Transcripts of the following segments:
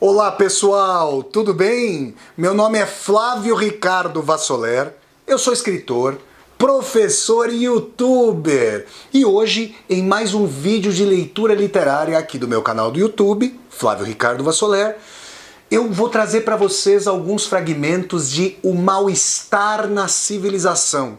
Olá pessoal, tudo bem? Meu nome é Flávio Ricardo Vassoler, eu sou escritor, professor e youtuber. E hoje, em mais um vídeo de leitura literária aqui do meu canal do YouTube, Flávio Ricardo Vassoler, eu vou trazer para vocês alguns fragmentos de O Mal-Estar na Civilização,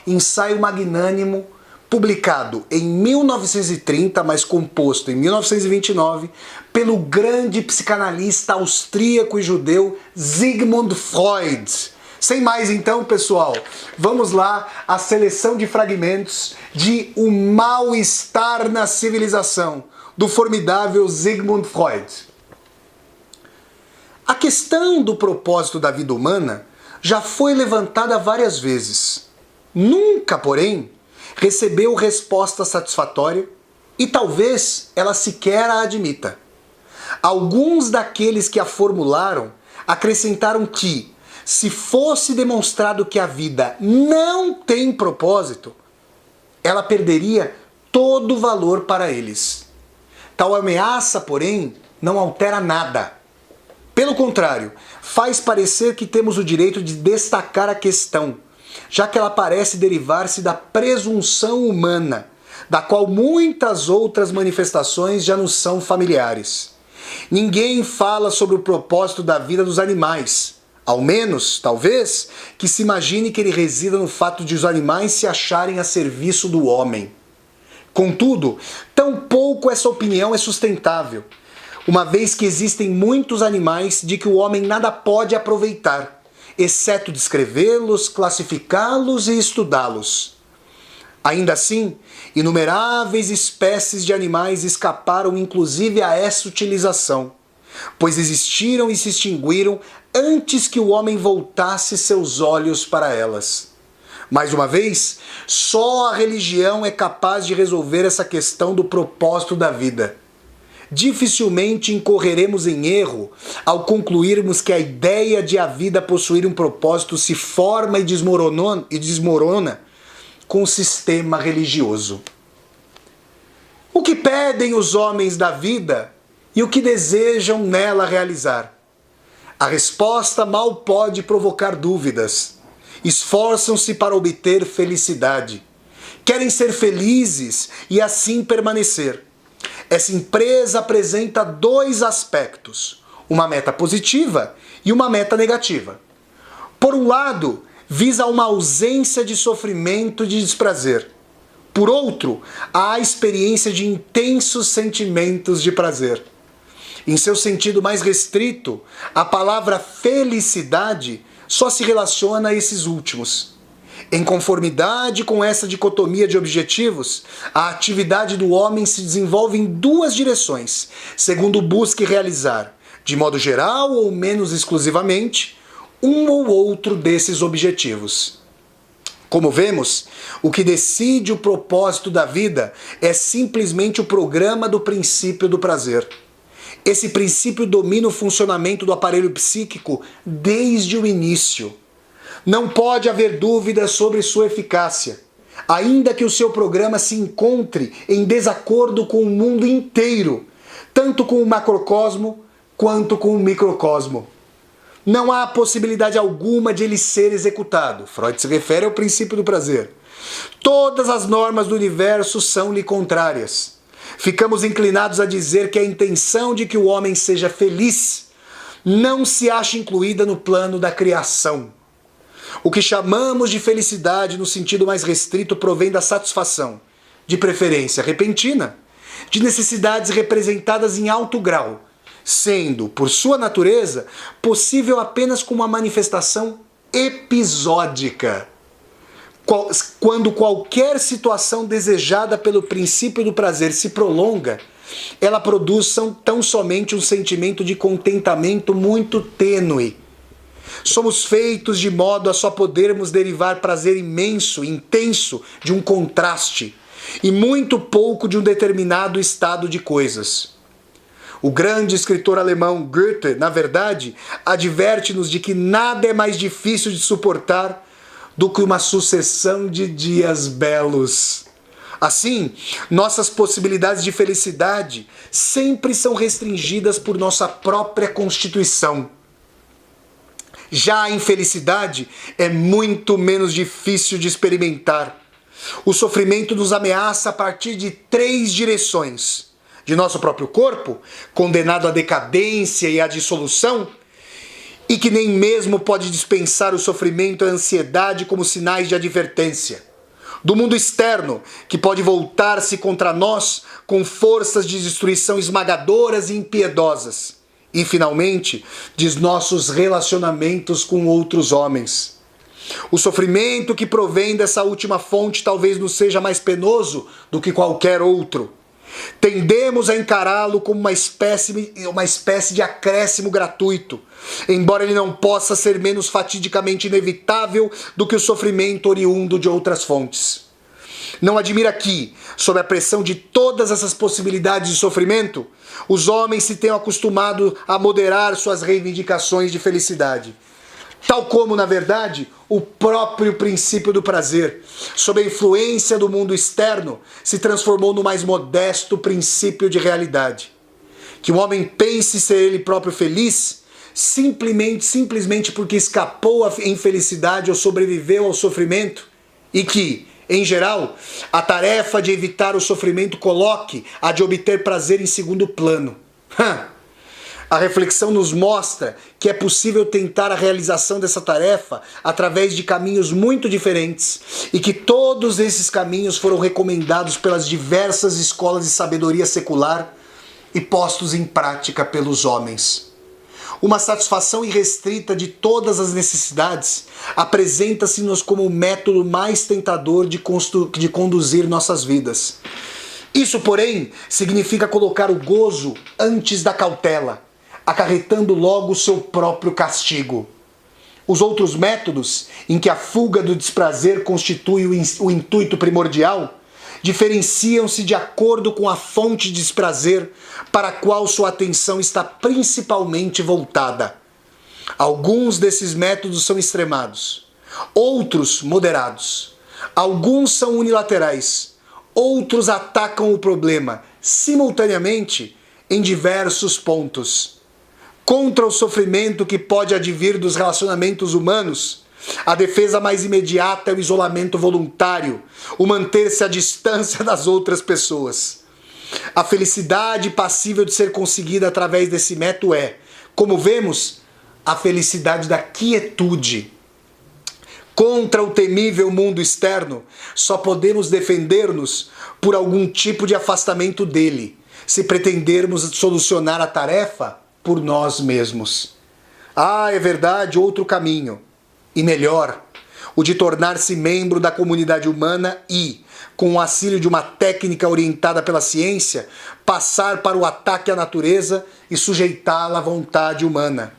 ensaio magnânimo, publicado em 1930, mas composto em 1929, pelo grande psicanalista austríaco e judeu Sigmund Freud. Sem mais então, pessoal, vamos lá à seleção de fragmentos de O Mal-Estar na Civilização, do formidável Sigmund Freud. A questão do propósito da vida humana já foi levantada várias vezes. Nunca, porém, recebeu resposta satisfatória e talvez ela sequer a admita. Alguns daqueles que a formularam acrescentaram que, se fosse demonstrado que a vida não tem propósito, ela perderia todo o valor para eles. Tal ameaça, porém, não altera nada. Pelo contrário, faz parecer que temos o direito de destacar a questão, já que ela parece derivar-se da presunção humana, da qual muitas outras manifestações já nos são familiares. Ninguém fala sobre o propósito da vida dos animais, ao menos, talvez, que se imagine que ele resida no fato de os animais se acharem a serviço do homem. Contudo, tampouco essa opinião é sustentável, uma vez que existem muitos animais de que o homem nada pode aproveitar, exceto descrevê-los, classificá-los e estudá-los. Ainda assim, inumeráveis espécies de animais escaparam inclusive a essa utilização, pois existiram e se extinguiram antes que o homem voltasse seus olhos para elas. Mais uma vez, só a religião é capaz de resolver essa questão do propósito da vida. Dificilmente incorreremos em erro ao concluirmos que a ideia de a vida possuir um propósito se forma e desmorona com o sistema religioso. O que pedem os homens da vida e o que desejam nela realizar? A resposta mal pode provocar dúvidas. Esforçam-se para obter felicidade. Querem ser felizes e assim permanecer. Essa empresa apresenta dois aspectos, uma meta positiva e uma meta negativa. Por um lado, visa uma ausência de sofrimento e de desprazer. Por outro, a experiência de intensos sentimentos de prazer. Em seu sentido mais restrito, a palavra felicidade só se relaciona a esses últimos. Em conformidade com essa dicotomia de objetivos, a atividade do homem se desenvolve em duas direções, segundo busque realizar, de modo geral ou menos exclusivamente, um ou outro desses objetivos. Como vemos, o que decide o propósito da vida é simplesmente o programa do princípio do prazer. Esse princípio domina o funcionamento do aparelho psíquico desde o início. Não pode haver dúvida sobre sua eficácia, ainda que o seu programa se encontre em desacordo com o mundo inteiro, tanto com o macrocosmo quanto com o microcosmo. Não há possibilidade alguma de ele ser executado. Freud se refere ao princípio do prazer. Todas as normas do universo são-lhe contrárias. Ficamos inclinados a dizer que a intenção de que o homem seja feliz não se acha incluída no plano da criação. O que chamamos de felicidade no sentido mais restrito provém da satisfação, de preferência repentina, de necessidades representadas em alto grau, sendo, por sua natureza, possível apenas com uma manifestação episódica. Quando qualquer situação desejada pelo princípio do prazer se prolonga, ela produz tão somente um sentimento de contentamento muito tênue. Somos feitos de modo a só podermos derivar prazer imenso, intenso, de um contraste, e muito pouco de um determinado estado de coisas. O grande escritor alemão Goethe, na verdade, adverte-nos de que nada é mais difícil de suportar do que uma sucessão de dias belos. Assim, nossas possibilidades de felicidade sempre são restringidas por nossa própria constituição. Já a infelicidade é muito menos difícil de experimentar. O sofrimento nos ameaça a partir de 3 direções: de nosso próprio corpo, condenado à decadência e à dissolução, e que nem mesmo pode dispensar o sofrimento e a ansiedade como sinais de advertência. Do mundo externo, que pode voltar-se contra nós com forças de destruição esmagadoras e impiedosas. E, finalmente, de nossos relacionamentos com outros homens. O sofrimento que provém dessa última fonte talvez nos seja mais penoso do que qualquer outro. Tendemos a encará-lo como uma espécie de acréscimo gratuito, embora ele não possa ser menos fatidicamente inevitável do que o sofrimento oriundo de outras fontes. Não admira que, sob a pressão de todas essas possibilidades de sofrimento, os homens se tenham acostumado a moderar suas reivindicações de felicidade. Tal como, na verdade, o próprio princípio do prazer, sob a influência do mundo externo, se transformou no mais modesto princípio de realidade. Que um homem pense ser ele próprio feliz, simplesmente porque escapou à infelicidade ou sobreviveu ao sofrimento, e que, em geral, a tarefa de evitar o sofrimento coloque a de obter prazer em segundo plano. A reflexão nos mostra que é possível tentar a realização dessa tarefa através de caminhos muito diferentes e que todos esses caminhos foram recomendados pelas diversas escolas de sabedoria secular e postos em prática pelos homens. Uma satisfação irrestrita de todas as necessidades apresenta-se-nos como o método mais tentador de conduzir nossas vidas. Isso, porém, significa colocar o gozo antes da cautela, acarretando logo o seu próprio castigo. Os outros métodos, em que a fuga do desprazer constitui o intuito primordial, diferenciam-se de acordo com a fonte de desprazer para a qual sua atenção está principalmente voltada. Alguns desses métodos são extremados, outros moderados. Alguns são unilaterais, outros atacam o problema simultaneamente em diversos pontos. Contra o sofrimento que pode advir dos relacionamentos humanos, a defesa mais imediata é o isolamento voluntário, o manter-se à distância das outras pessoas. A felicidade passível de ser conseguida através desse método é, como vemos, a felicidade da quietude. Contra o temível mundo externo, só podemos defender-nos por algum tipo de afastamento dele, se pretendermos solucionar a tarefa por nós mesmos. É verdade, outro caminho, e melhor, o de tornar-se membro da comunidade humana e, com o auxílio de uma técnica orientada pela ciência, passar para o ataque à natureza e sujeitá-la à vontade humana.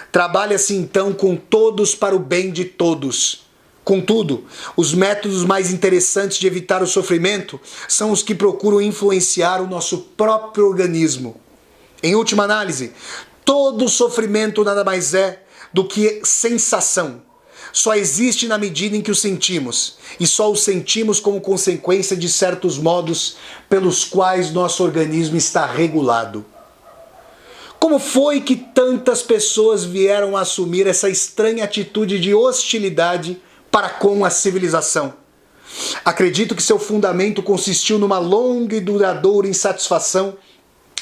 Trabalha-se então com todos para o bem de todos. Contudo, os métodos mais interessantes de evitar o sofrimento são os que procuram influenciar o nosso próprio organismo. Em última análise, todo sofrimento nada mais é do que sensação. Só existe na medida em que o sentimos, e só o sentimos como consequência de certos modos pelos quais nosso organismo está regulado. Como foi que tantas pessoas vieram a assumir essa estranha atitude de hostilidade para com a civilização? Acredito que seu fundamento consistiu numa longa e duradoura insatisfação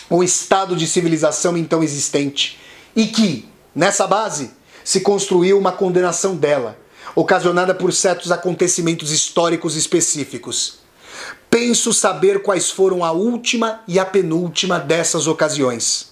com o estado de civilização então existente, e que, nessa base, se construiu uma condenação dela, ocasionada por certos acontecimentos históricos específicos. Penso saber quais foram a última e a penúltima dessas ocasiões.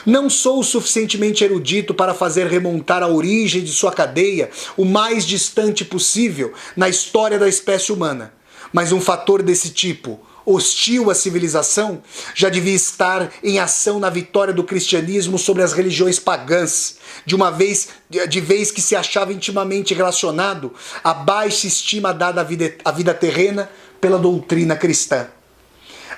Não sou suficientemente erudito para fazer remontar a origem de sua cadeia o mais distante possível na história da espécie humana, mas um fator desse tipo, hostil à civilização, já devia estar em ação na vitória do cristianismo sobre as religiões pagãs, de vez que se achava intimamente relacionado à baixa estima dada à vida terrena pela doutrina cristã.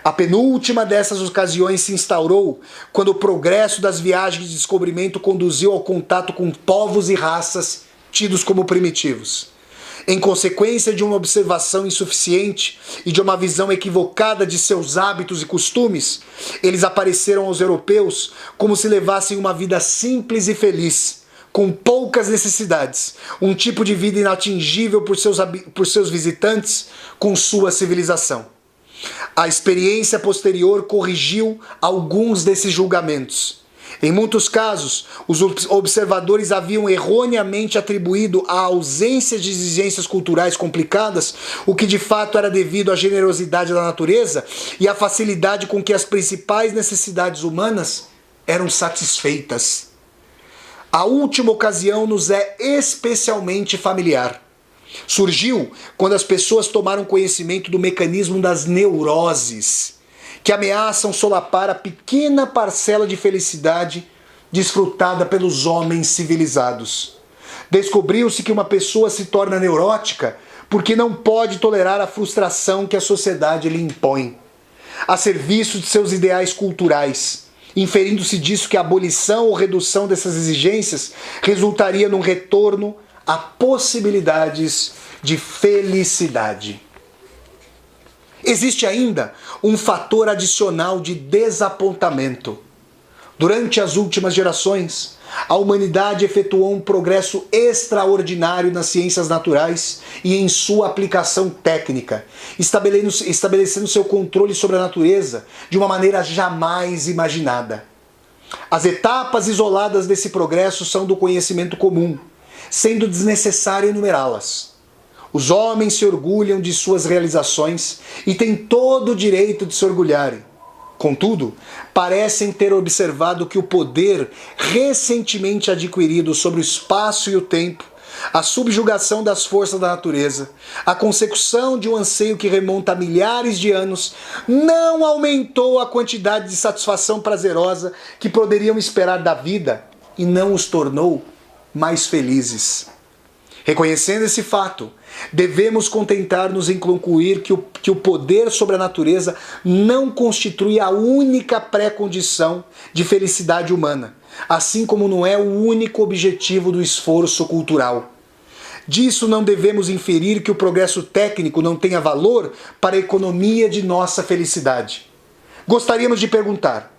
A penúltima dessas ocasiões se instaurou quando o progresso das viagens de descobrimento conduziu ao contato com povos e raças tidos como primitivos. Em consequência de uma observação insuficiente e de uma visão equivocada de seus hábitos e costumes, eles apareceram aos europeus como se levassem uma vida simples e feliz, com poucas necessidades, um tipo de vida inatingível por seus visitantes com sua civilização. A experiência posterior corrigiu alguns desses julgamentos. Em muitos casos, os observadores haviam erroneamente atribuído à ausência de exigências culturais complicadas, o que de fato era devido à generosidade da natureza e à facilidade com que as principais necessidades humanas eram satisfeitas. A última ocasião nos é especialmente familiar. Surgiu quando as pessoas tomaram conhecimento do mecanismo das neuroses, que ameaçam solapar a pequena parcela de felicidade desfrutada pelos homens civilizados. Descobriu-se que uma pessoa se torna neurótica porque não pode tolerar a frustração que a sociedade lhe impõe, a serviço de seus ideais culturais, inferindo-se disso que a abolição ou redução dessas exigências resultaria num retorno a possibilidades de felicidade. Existe ainda um fator adicional de desapontamento. Durante as últimas gerações, a humanidade efetuou um progresso extraordinário nas ciências naturais e em sua aplicação técnica, estabelecendo seu controle sobre a natureza de uma maneira jamais imaginada. As etapas isoladas desse progresso são do conhecimento comum, sendo desnecessário enumerá-las. Os homens se orgulham de suas realizações e têm todo o direito de se orgulharem. Contudo, parecem ter observado que o poder recentemente adquirido sobre o espaço e o tempo, a subjugação das forças da natureza, a consecução de um anseio que remonta a milhares de anos, não aumentou a quantidade de satisfação prazerosa que poderiam esperar da vida e não os tornou mais felizes. Reconhecendo esse fato, devemos contentar-nos em concluir que o poder sobre a natureza não constitui a única pré-condição de felicidade humana, assim como não é o único objetivo do esforço cultural. Disso não devemos inferir que o progresso técnico não tenha valor para a economia de nossa felicidade. Gostaríamos de perguntar: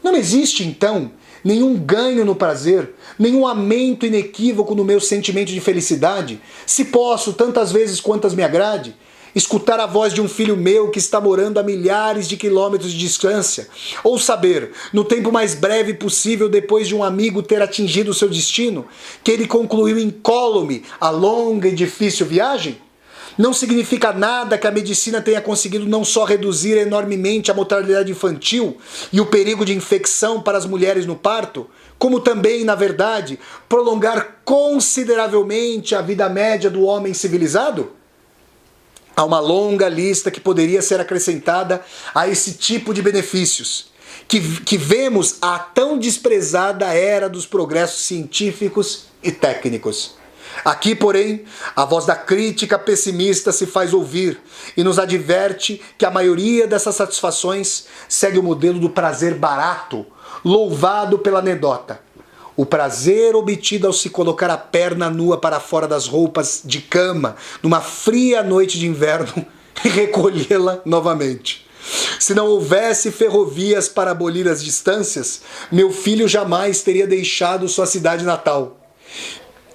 não existe, então, nenhum ganho no prazer, nenhum aumento inequívoco no meu sentimento de felicidade, se posso, tantas vezes quantas me agrade, escutar a voz de um filho meu que está morando a milhares de quilômetros de distância, ou saber, no tempo mais breve possível depois de um amigo ter atingido o seu destino, que ele concluiu incólume a longa e difícil viagem? Não significa nada que a medicina tenha conseguido não só reduzir enormemente a mortalidade infantil e o perigo de infecção para as mulheres no parto, como também, na verdade, prolongar consideravelmente a vida média do homem civilizado? Há uma longa lista que poderia ser acrescentada a esse tipo de benefícios, que vemos a tão desprezada era dos progressos científicos e técnicos. Aqui, porém, a voz da crítica pessimista se faz ouvir e nos adverte que a maioria dessas satisfações segue o modelo do prazer barato, louvado pela anedota. O prazer obtido ao se colocar a perna nua para fora das roupas de cama numa fria noite de inverno e recolhê-la novamente. Se não houvesse ferrovias para abolir as distâncias, meu filho jamais teria deixado sua cidade natal.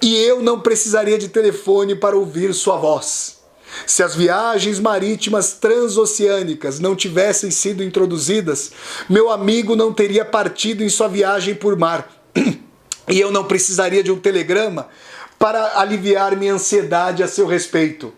E eu não precisaria de telefone para ouvir sua voz. Se as viagens marítimas transoceânicas não tivessem sido introduzidas, meu amigo não teria partido em sua viagem por mar. E eu não precisaria de um telegrama para aliviar minha ansiedade a seu respeito.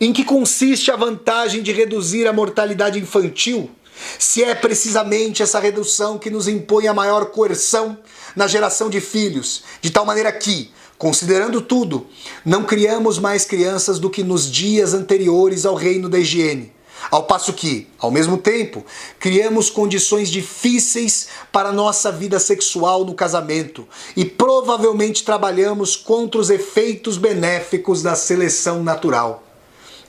Em que consiste a vantagem de reduzir a mortalidade infantil, se é precisamente essa redução que nos impõe a maior coerção na geração de filhos, de tal maneira que, considerando tudo, não criamos mais crianças do que nos dias anteriores ao reino da higiene, ao passo que, ao mesmo tempo, criamos condições difíceis para a nossa vida sexual no casamento e provavelmente trabalhamos contra os efeitos benéficos da seleção natural.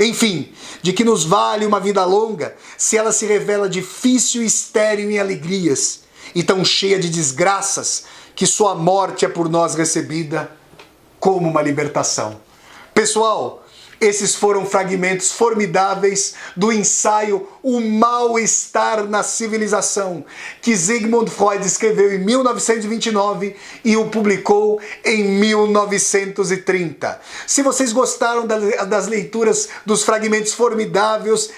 Enfim, de que nos vale uma vida longa se ela se revela difícil e estéril em alegrias e tão cheia de desgraças que sua morte é por nós recebida como uma libertação. Pessoal, Esses foram fragmentos formidáveis do ensaio O Mal-Estar na Civilização, que Sigmund Freud escreveu em 1929 e o publicou em 1930. Se vocês gostaram das leituras dos fragmentos formidáveis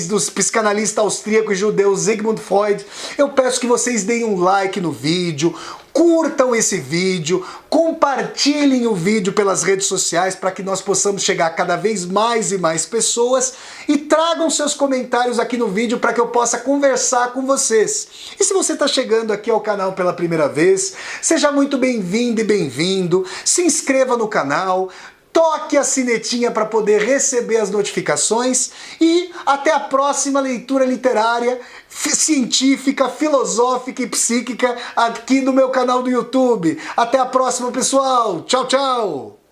dos psicanalistas austríaco e judeu Sigmund Freud, eu peço que vocês deem um like no vídeo, curtam esse vídeo, compartilhem o vídeo pelas redes sociais para que nós possamos chegar a cada vez mais e mais pessoas e tragam seus comentários aqui no vídeo para que eu possa conversar com vocês. E se você está chegando aqui ao canal pela primeira vez, seja muito bem-vindo e bem-vindo, se inscreva no canal, toque a sinetinha para poder receber as notificações e até a próxima leitura literária, científica, filosófica e psíquica aqui no meu canal do YouTube. Até a próxima, pessoal. Tchau, tchau.